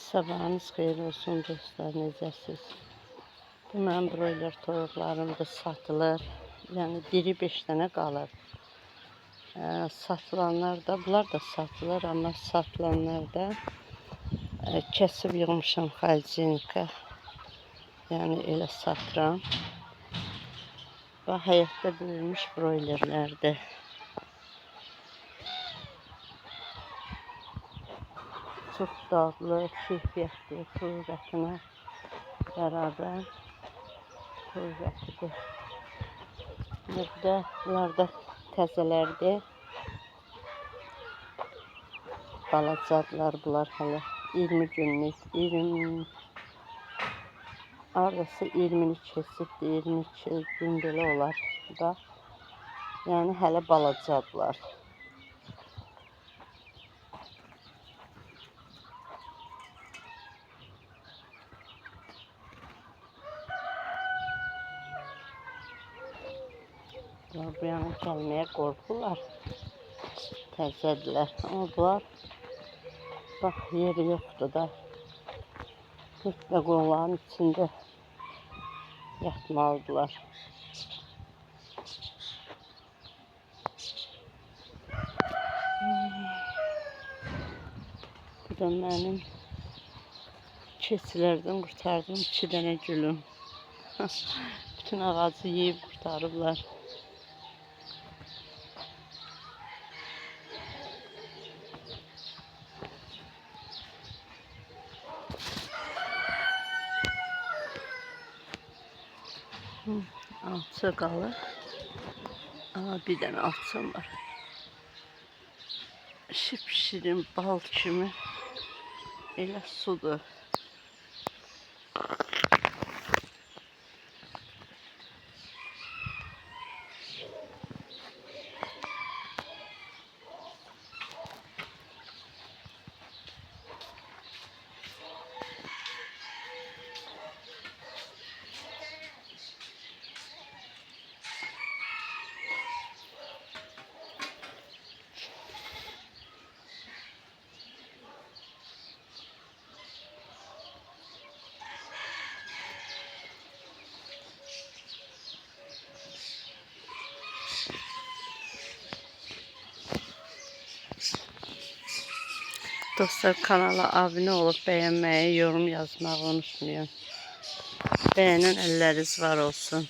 Sabahınız xeyir olsun dostlar, necəsiz? Bu mənim broiler toyuqlarımdır, satılır. Yəni diri 5 dənə qalır. Satılanlar da, bunlar da satılır, amma satılanlar da kəsib yığmışam xalcinika. Yəni elə satıram. Və həyətdə böyümüş broilerlərdir. Çox dadlı, keyfiyyətli, toyuq ətinə bərabər toyuq ətidir. Bunlar da təzələrdir. Balacadırlar bunlar hələ 20 günlük, aradası 20'ni keçibdir, 22 gün belə olar da. Yəni hələ balacadırlar. Bu yana gəlməyə qorxurlar, təzədirlər. Amma bunlar, bax, yeri yoxdur da. Mütləq onların içində yatmalıdırlar. Bu da mənim keçilərdən qurtardığım 2 dənə gülüm. Bütün ağacı yeyib qurtarıblar. Alça qalır. Bir dənə alçam var. Şipşirin bal kimi elə sudur. Dostlar, kanala abunə olub bəyənməyi, yorum yazmağı unutmayın. Bəyənən əlləriniz var olsun.